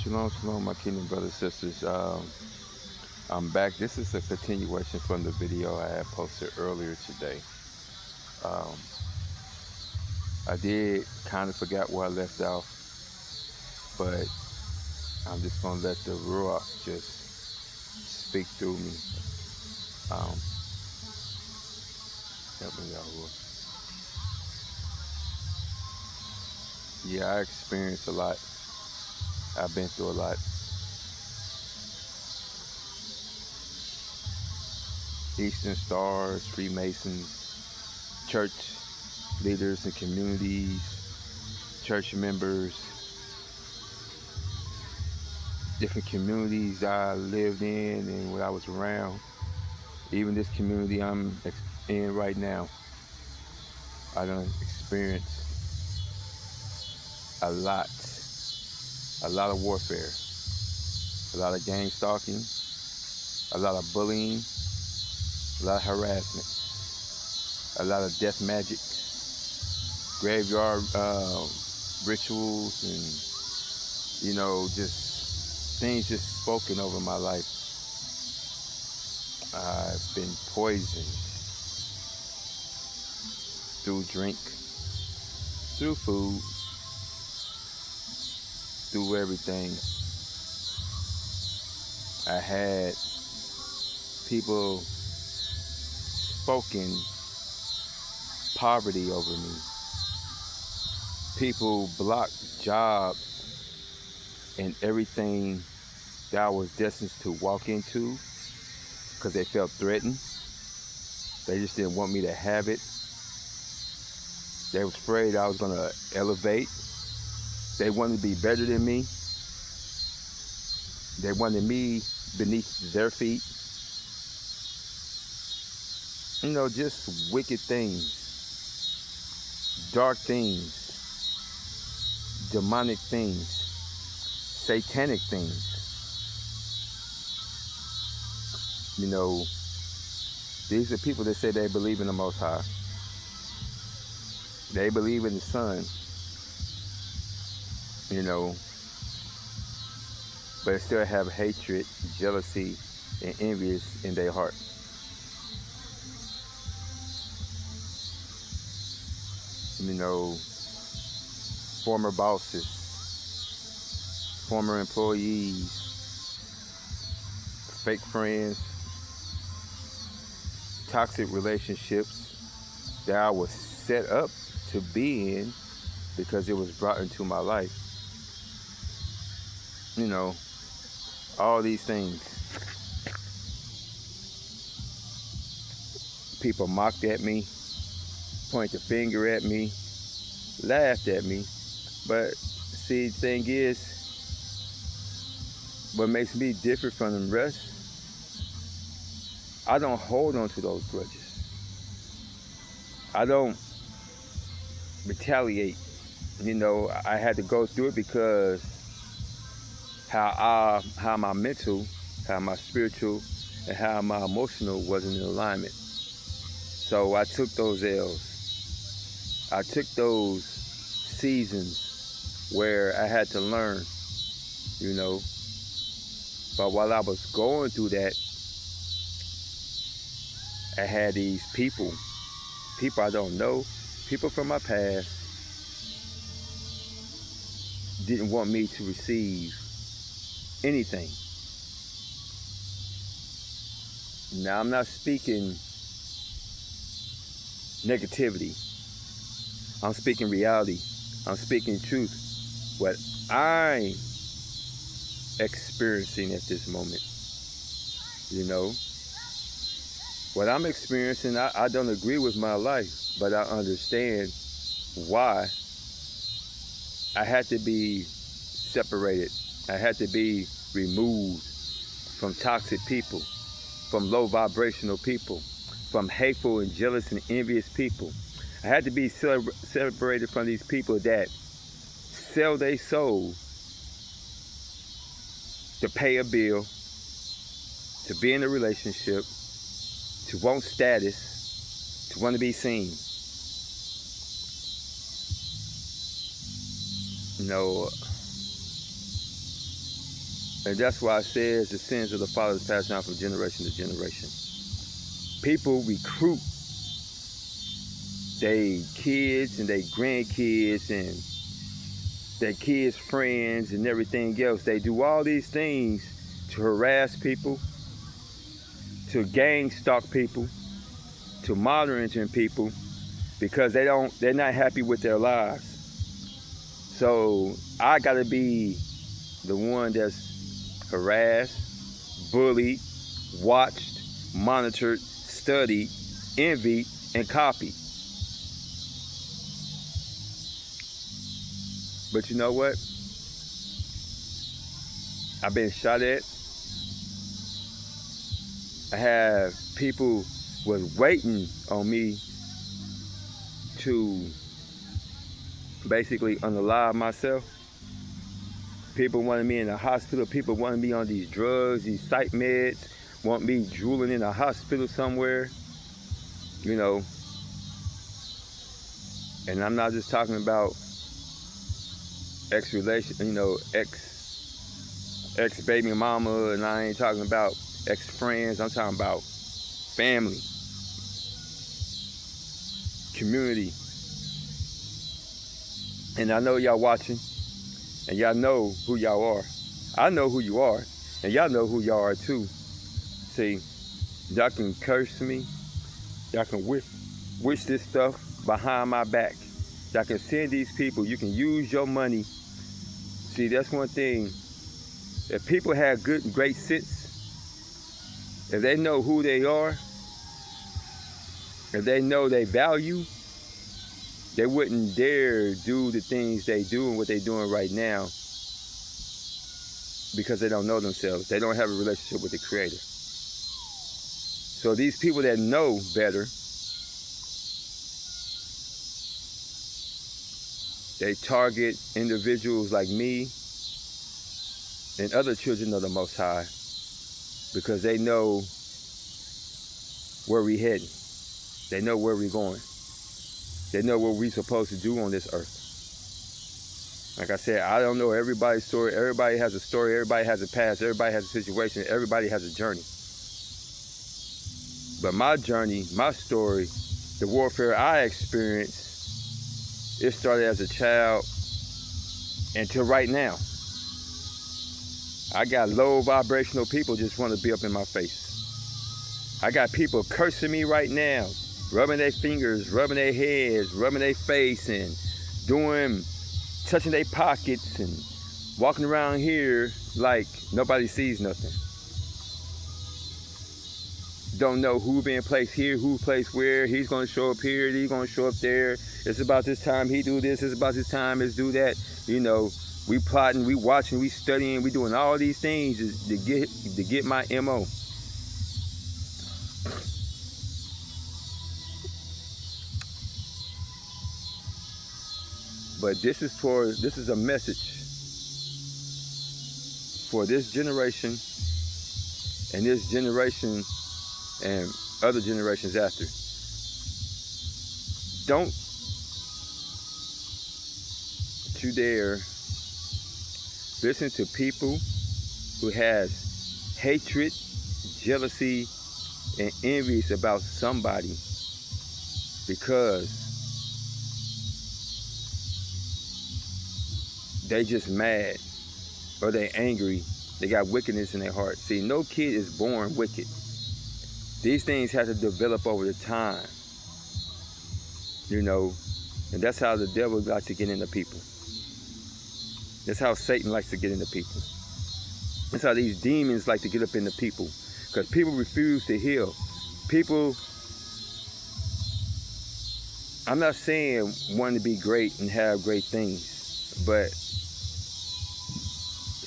Shalom, shalom, my kingdom brothers and sisters. I'm back. This is a continuation from the video I had posted earlier today. Um, I did kind of forget where I left off, but I'm just going to let the Ruach just speak through me. Um, Help me out, Ruach. Yeah, I experienced a lot. I've been through a lot. Eastern Stars, Freemasons, church leaders and communities, church members, different communities I lived in and when I was around. Even this community I'm in right now, I done experienced a lot of warfare, a lot of gang stalking, a lot of bullying, a lot of harassment, a lot of death magic, graveyard rituals, and just things just spoken over my life. I've been poisoned through drink, through food, through everything. I had people spoken poverty over me. People blocked jobs and everything that I was destined to walk into because they felt threatened. They just didn't want me to have it. They was afraid I was gonna elevate. They wanted to be better than me. They wanted me beneath their feet. Just wicked things, dark things, demonic things, satanic things. These are people that say they believe in the Most High. They believe in the Son, but they still have hatred, jealousy, and envy in their heart. Former bosses, former employees, fake friends, toxic relationships that I was set up to be in because it was brought into my life. All these things. People mocked at me, pointed the finger at me, laughed at me. But see, the thing is, what makes me different from the rest, I don't hold on to those grudges. I don't retaliate. I had to go through it because how my mental, how my spiritual, and how my emotional wasn't in alignment. So I took those L's. I took those seasons where I had to learn, But while I was going through that, I had these people I don't know, people from my past, didn't want me to receive anything. Now, I'm not speaking negativity. I'm speaking reality. I'm speaking truth. What I'm experiencing at this moment. What I'm experiencing, I don't agree with my life, but I understand why I had to be separated. I had to be removed from toxic people, from low vibrational people, from hateful and jealous and envious people. I had to be separated from these people that sell their soul to pay a bill, to be in a relationship, to want status, to want to be seen. And that's why it says the sins of the fathers pass down from generation to generation. People recruit their kids and their grandkids and their kids' friends and everything else. They do all these things to harass people, to gang stalk people, to monitoring people, because they're not happy with their lives. So I gotta be the one that's harassed, bullied, watched, monitored, studied, envied, and copied. But you know what? I've been shot at. I have people was waiting on me to basically unalive myself. People wanted me in the hospital. People wanted me on these drugs, these psych meds, want me drooling in a hospital somewhere, you know. And I'm not just talking about ex-baby mama, and I ain't talking about ex-friends. I'm talking about family, community. And I know y'all watching, and y'all know who y'all are. I know who you are, and y'all know who y'all are too. See, y'all can curse me, y'all can wish this stuff behind my back. Y'all can send these people, you can use your money. See, that's one thing. If people have great sense, if they know who they are, if they know their value, they wouldn't dare do the things they do and what they're doing right now, because they don't know themselves. They don't have a relationship with the Creator. So these people that know better, they target individuals like me and other children of the Most High, because they know where we're heading. They know where we're going. They know what we're supposed to do on this earth. Like I said, I don't know everybody's story. Everybody has a story. Everybody has a past. Everybody has a situation. Everybody has a journey. But my journey, my story, the warfare I experienced, it started as a child until right now. I got low vibrational people just want to be up in my face. I got people cursing me right now, rubbing their fingers, rubbing their heads, rubbing their face, and touching their pockets and walking around here like nobody sees nothing. Don't know who being placed here, who placed where. He's going to show up here, he's going to show up there. It's about this time he do this, it's about this time he do that. You know, we plotting, we watching, we studying, we doing all these things to get my MO. But this is a message for this generation and this generation and other generations after. Don't you dare listen to people who has hatred, jealousy, and envious about somebody because they just mad or they angry. They got wickedness in their heart. See, no kid is born wicked. These things have to develop over the time, you know, and that's how the devil likes to get into people. That's how Satan likes to get into people. That's how these demons like to get up into people, because people refuse to heal. People, I'm not saying want to be great and have great things, but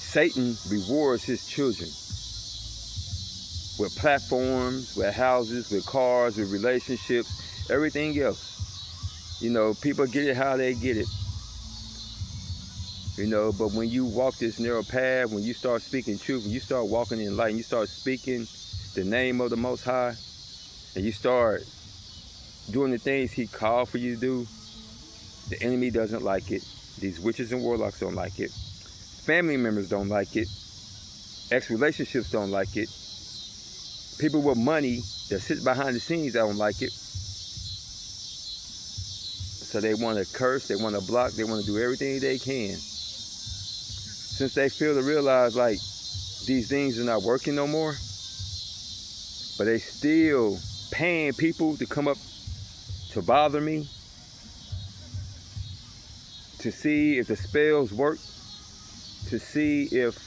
Satan rewards his children with platforms, with houses, with cars, with relationships, everything else. You know, people get it how they get it. You know, but when you walk this narrow path, when you start speaking truth, when you start walking in light, and you start speaking the name of the Most High, and you start doing the things he called for you to do, the enemy doesn't like it. These witches and warlocks don't like it. Family members don't like it. Ex-relationships don't like it. People with money that sit behind the scenes don't like it. So they want to curse, they want to block, they want to do everything they can. Since they feel to realize like these things are not working no more, but they still paying people to come up to bother me, to see if the spells work, to see if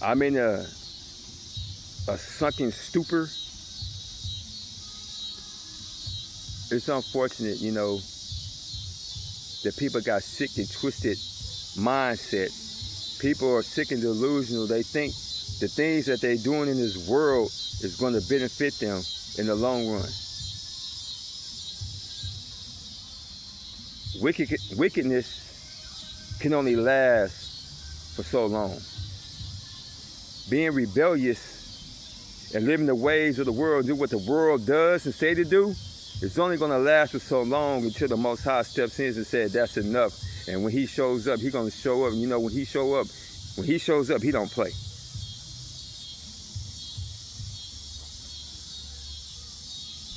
I'm in a sunken stupor. It's unfortunate, you know, that people got sick and twisted mindset. People are sick and delusional. They think the things that they're doing in this world is going to benefit them in the long run. Wickedness can only last for so long. Being rebellious and living the ways of the world, do what the world does and say to do, it's only going to last for so long until the Most High steps in and said, that's enough. And when he shows up, he's going to show up. And you know, when he shows up, he don't play.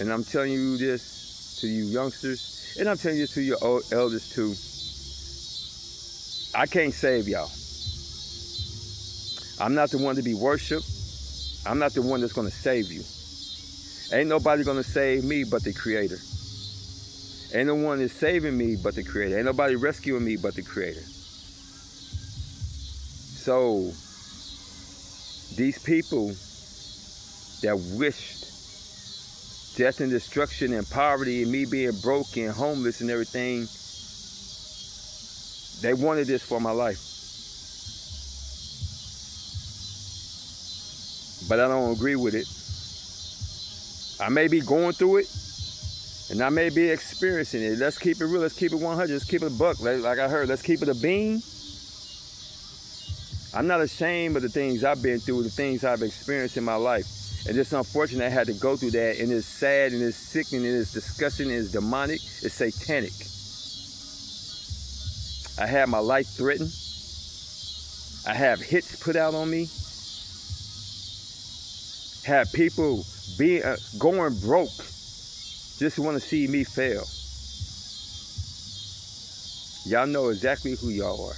And I'm telling you this to you youngsters, and I'm telling you this to your old elders too. I can't save y'all. I'm not the one to be worshipped. I'm not the one that's going to save you. Ain't nobody going to save me but the Creator. Ain't no one is saving me but the Creator. Ain't nobody rescuing me but the Creator. So, these people that wished death and destruction and poverty and me being broke and homeless and everything, they wanted this for my life. But I don't agree with it. I may be going through it, and I may be experiencing it. Let's keep it real. Let's keep it 100. Let's keep it a buck. Like I heard, let's keep it a bean. I'm not ashamed of the things I've been through, the things I've experienced in my life. And it's unfortunate I had to go through that, and it's sad, and it's sickening, and it's disgusting, and it's demonic, it's satanic. I had my life threatened. I have hits put out on me. Have people going broke just to want to see me fail. Y'all know exactly who y'all are.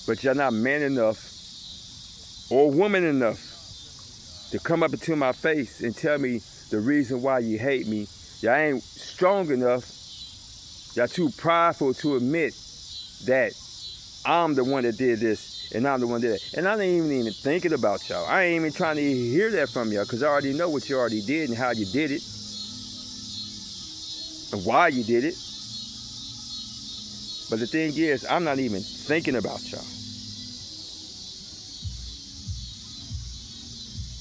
But y'all not man enough or woman enough to come up into my face and tell me the reason why you hate me. Y'all ain't strong enough. Y'all too prideful to admit that I'm the one that did this and I'm the one that did it. And I ain't even thinking about y'all. I ain't even trying to hear that from y'all because I already know what you already did and how you did it and why you did it. But the thing is, I'm not even thinking about y'all.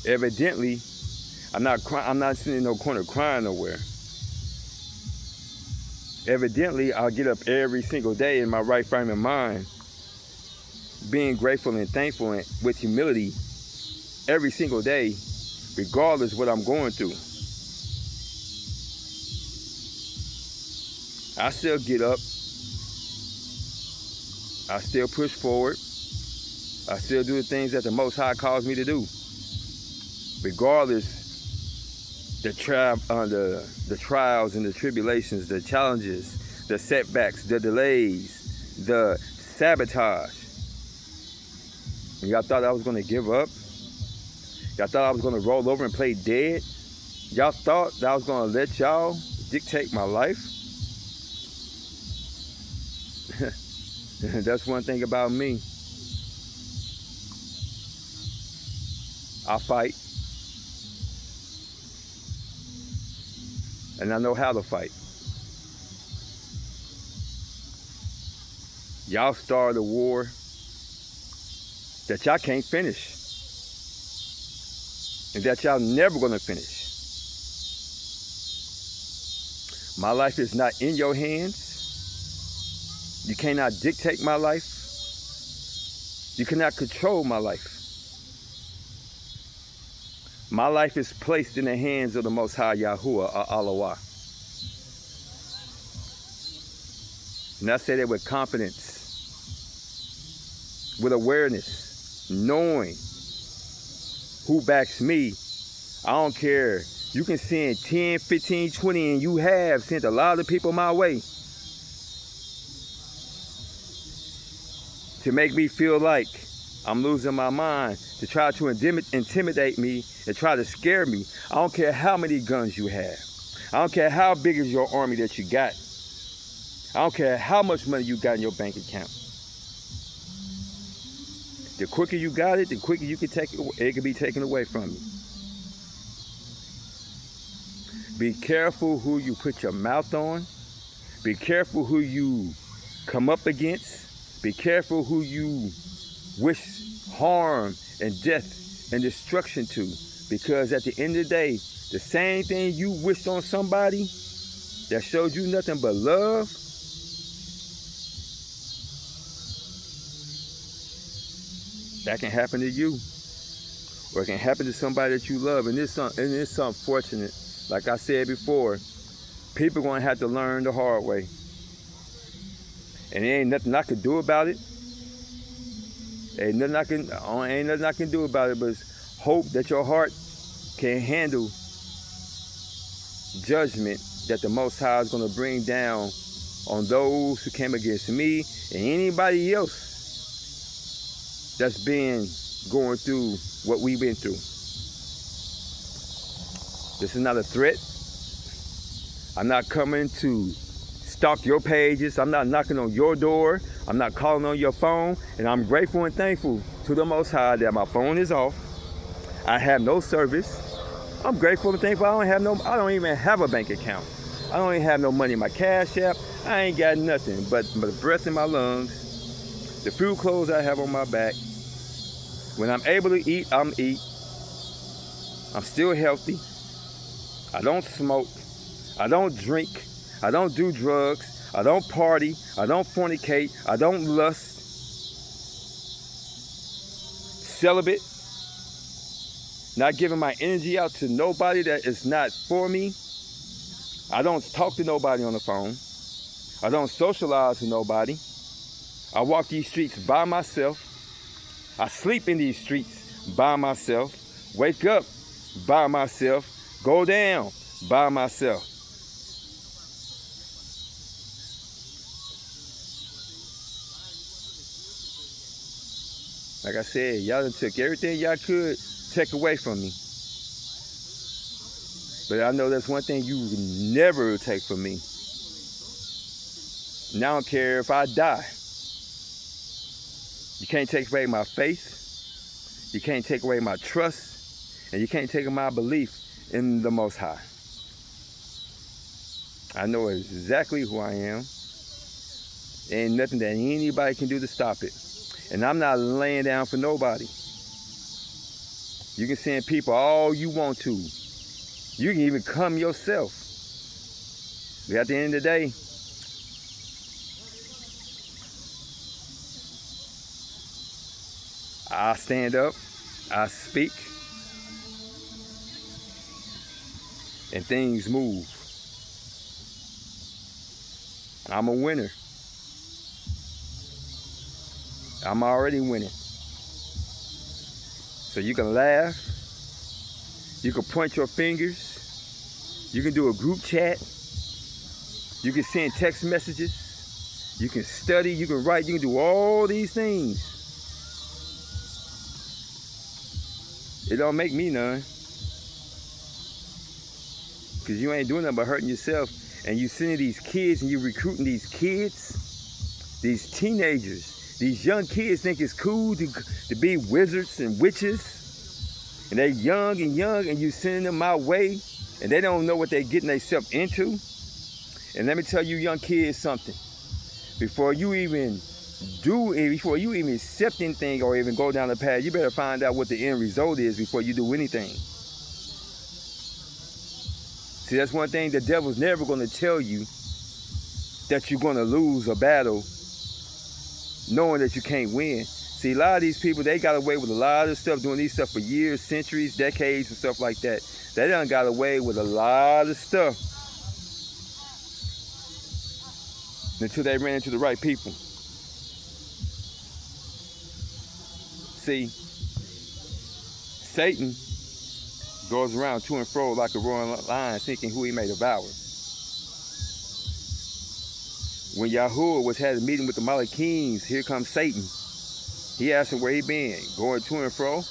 Evidently, I'm not sitting in no corner crying nowhere. Evidently, I'll get up every single day in my right frame of mind, being grateful and thankful and with humility every single day, regardless of what I'm going through. I still get up. I still push forward. I still do the things that the Most High calls me to do. Regardless the trials and the tribulations, the challenges, the setbacks, the delays, the sabotage. And y'all thought I was going to give up? Y'all thought I was going to roll over and play dead? Y'all thought that I was going to let y'all dictate my life? That's one thing about me. I fight. And I know how to fight. Y'all started a war that y'all can't finish. And that y'all never gonna finish. My life is not in your hands. You cannot dictate my life. You cannot control my life. My life is placed in the hands of the Most High Yahuwah, Allah. And I say that with confidence. with awareness, knowing who backs me. I don't care. You can send 10, 15, 20, and you have sent a lot of people my way to make me feel like I'm losing my mind, to try to intimidate me and try to scare me. I don't care how many guns you have. I don't care how big is your army that you got. I don't care how much money you got in your bank account. The quicker you got it, the quicker you can take it. It can be taken away from you. Be careful who you put your mouth on. Be careful who you come up against. Be careful who you wish harm and death and destruction to. Because at the end of the day, the same thing you wished on somebody that showed you nothing but love, that can happen to you. Or it can happen to somebody that you love. And it's unfortunate. Like I said before, people are going to have to learn the hard way. And there ain't nothing I can do about it. Ain't nothing I can do about it, but hope that your heart can handle judgment that the Most High is going to bring down on those who came against me and anybody else that's been going through what we've been through. This is not a threat. I'm not coming to stalk your pages. I'm not knocking on your door. I'm not calling on your phone. And I'm grateful and thankful to the Most High that my phone is off. I have no service. I'm grateful and thankful I don't even have a bank account. I don't even have no money in my Cash App. I ain't got nothing but the breath in my lungs, the few clothes I have on my back. When I'm able to eat, I'm still healthy. I don't smoke. I don't drink. I don't do drugs. I don't party. I don't fornicate. I don't lust. Celibate. Not giving my energy out to nobody that is not for me. I don't talk to nobody on the phone. I don't socialize with nobody. I walk these streets by myself. I sleep in these streets by myself. Wake up by myself. Go down by myself. Like I said, y'all done took everything y'all could take away from me. But I know that's one thing you would never take from me. And I don't care if I die. You can't take away my faith. You can't take away my trust. And you can't take away my belief in the Most High. I know exactly who I am. There ain't nothing that anybody can do to stop it. And I'm not laying down for nobody. You can send people all you want to. You can even come yourself. But at the end of the day, I stand up, I speak, and things move. I'm a winner. I'm already winning. So you can laugh. You can point your fingers. You can do a group chat. You can send text messages. You can study. You can write. You can do all these things. It don't make me none. Because you ain't doing nothing but hurting yourself. And you sending these kids and you recruiting these kids, these teenagers. These young kids think it's cool to be wizards and witches. And they're young, and you sending them my way, and they don't know what they're getting themselves into. And let me tell you young kids something. Before you even accept anything or even go down the path, you better find out what the end result is before you do anything. See, that's one thing the devil's never going to tell you, that you're going to lose a battle knowing that you can't win. See, a lot of these people, they got away with a lot of stuff, doing these stuff for years, centuries, decades, and stuff like that. They done got away with a lot of stuff until they ran into the right people. See, Satan goes around to and fro like a roaring lion, seeking who he may devour. When Yahuwah had a meeting with the Malachims, here comes Satan. He asked him where he been, going to and fro.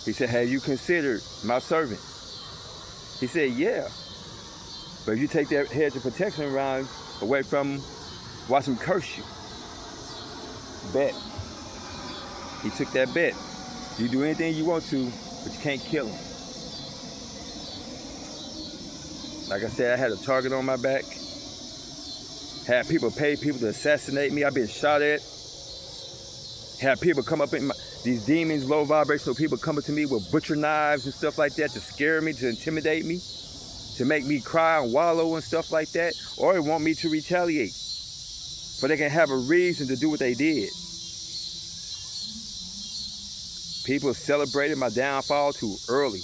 He said, have you considered my servant? He said, yeah. But if you take that hedge of protection around away from him, watch him curse you. Bet. He took that bet. You do anything you want to, but you can't kill him. Like I said, I had a target on my back. Had people pay people to assassinate me. I've been shot at. Had people come up in these demons, low vibrational people coming to me with butcher knives and stuff like that to scare me, to intimidate me, to make me cry and wallow and stuff like that, or they want me to retaliate. But they can have a reason to do what they did. People celebrated my downfall too early.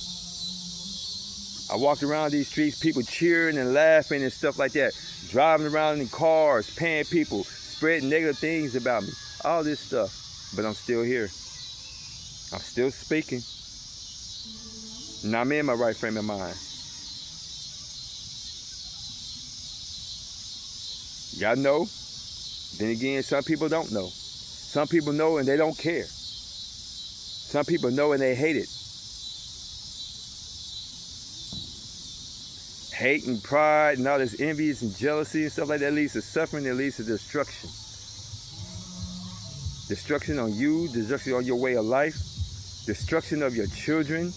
I walked around these streets, people cheering and laughing and stuff like that, driving around in cars, paying people, spreading negative things about me, all this stuff. But I'm still here. I'm still speaking. And I'm in my right frame of mind. Y'all know. Then again, some people don't know. Some people know and they don't care. Some people know and they hate it. Hate and pride and all this envious and jealousy and stuff like that leads to suffering, it leads to destruction. Destruction on you, destruction on your way of life, destruction of your children,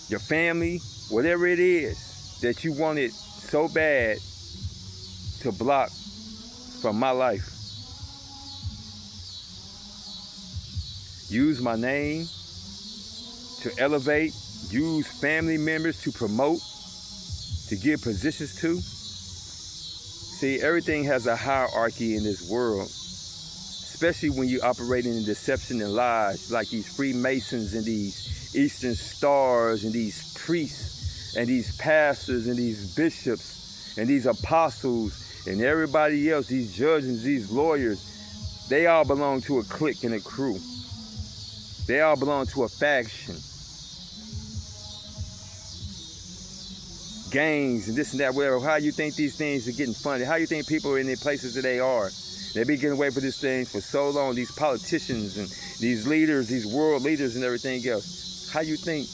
your family, whatever it is that you wanted so bad to block from my life. Use my name to elevate, use family members to promote, to give positions to. See, everything has a hierarchy in this world, especially when you're operating in deception and lies, like these Freemasons and these Eastern Stars and these priests and these pastors and these bishops and these apostles and everybody else, these judges, these lawyers. They all belong to a clique and a crew. They all belong to a faction. Gangs and this and that, whatever. How you think these things are getting funded? How you think people are in the places that they are? They've been getting away with these things for so long. These politicians and these leaders, these world leaders and everything else. How you think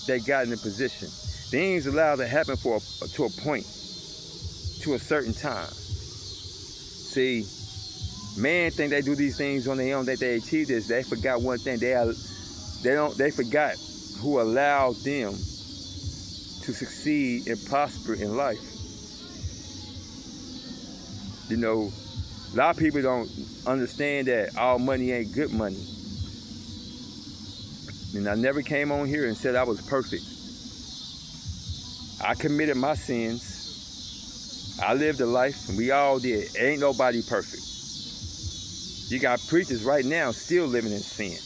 they got in a position? Things allowed to happen to a point, to a certain time. See, men think they do these things on their own, that they achieve this. They forgot one thing. They forgot who allowed them to succeed and prosper in life. You know, a lot of people don't understand that all money ain't good money. And I never came on here and said I was perfect. I committed my sins. I lived a life, and we all did. Ain't nobody perfect. You got preachers right now still living in sin.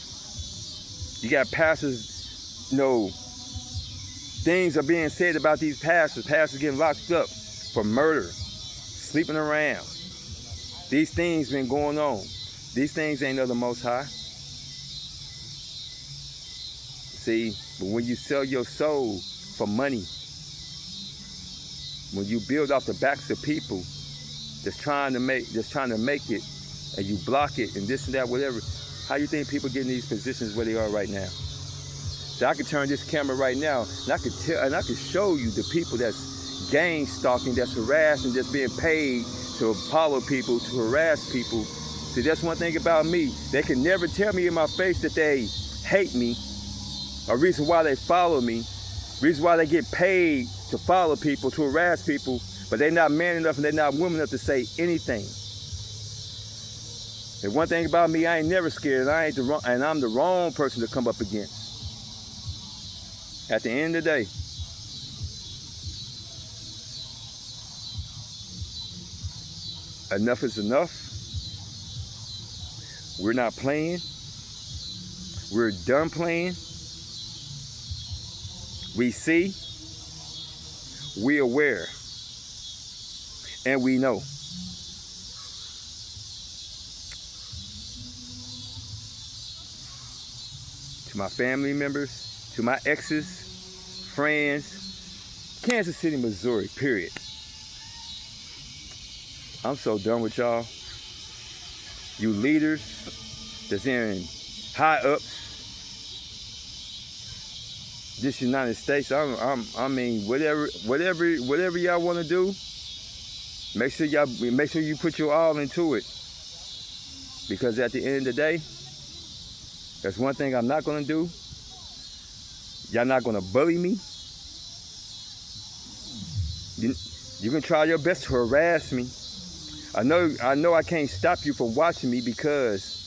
You got pastors, things are being said about these pastors. Pastors getting locked up for murder, sleeping around. These things been going on. These things ain't of the Most High. See, but when you sell your soul for money, when you build off the backs of people that's trying to make it, and you block it and this and that, whatever, how you think people get in these positions where they are right now? So I can turn this camera right now and I can show you the people that's gang stalking, that's harassing, that's being paid to follow people, to harass people. See, that's one thing about me. They can never tell me in my face that they hate me, or reason why they follow me, reason why they get paid to follow people, to harass people, but they're not man enough and they're not woman enough to say anything. And one thing about me, I ain't never scared, and I'm the wrong person to come up against. At the end of the day, enough is enough. We're not playing. We're done playing. We see, we aware, and we know. to my family members, to my exes, friends, Kansas City, Missouri, period. I'm so done with y'all. You leaders that's in high ups, this United States, I mean, whatever y'all want to do, make sure you put your all into it. Because at the end of the day, there's one thing I'm not gonna do. Y'all not gonna bully me. You can try your best to harass me. I know I can't stop you from watching me because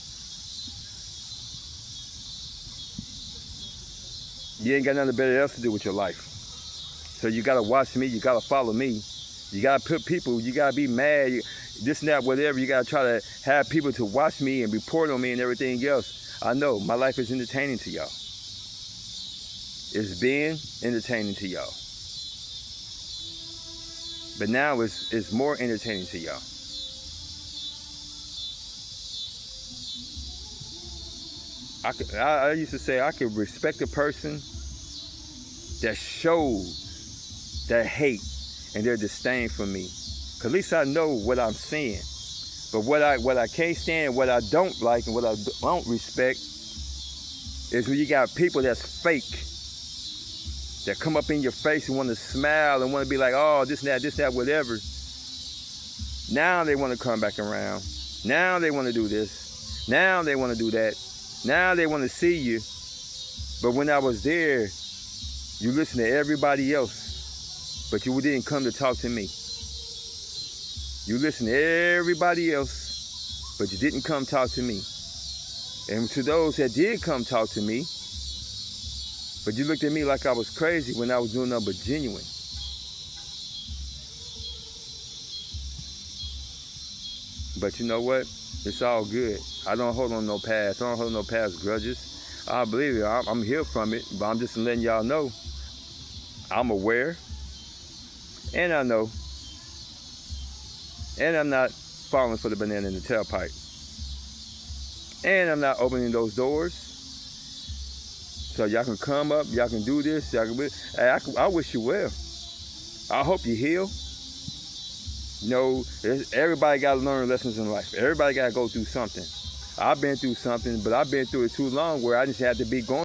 you ain't got nothing better else to do with your life. So you gotta watch me, you gotta follow me. You gotta put people, you gotta be mad, this and that, whatever. You gotta try to have people to watch me and report on me and everything else. I know my life is entertaining to y'all. It's been entertaining to y'all. But now it's more entertaining to y'all. I used to say I could respect a person that shows that hate and their disdain for me. 'Cause at least I know what I'm saying. But what I can't stand, what I don't like, and what I don't respect is when you got people that's fake, that come up in your face and want to smile and want to be like, oh, this, that, whatever. Now they want to come back around. Now they want to do this. Now they want to do that. Now they want to see you. But when I was there, you listened to everybody else, but you didn't come to talk to me. You listened to everybody else, but you didn't come talk to me. And to those that did come talk to me, but you looked at me like I was crazy when I was doing nothing but genuine. But you know what? It's all good. I don't hold on no past. I don't hold no past grudges. I believe it. I'm healed from it, but I'm just letting y'all know. I'm aware, and I know, and I'm not falling for the banana in the tailpipe, and I'm not opening those doors. So y'all can come up, y'all can do this, y'all can. I wish you well. I hope you heal. You know, everybody got to learn lessons in life. Everybody got to go through something. I've been through something, but I've been through it too long where I just had to be going.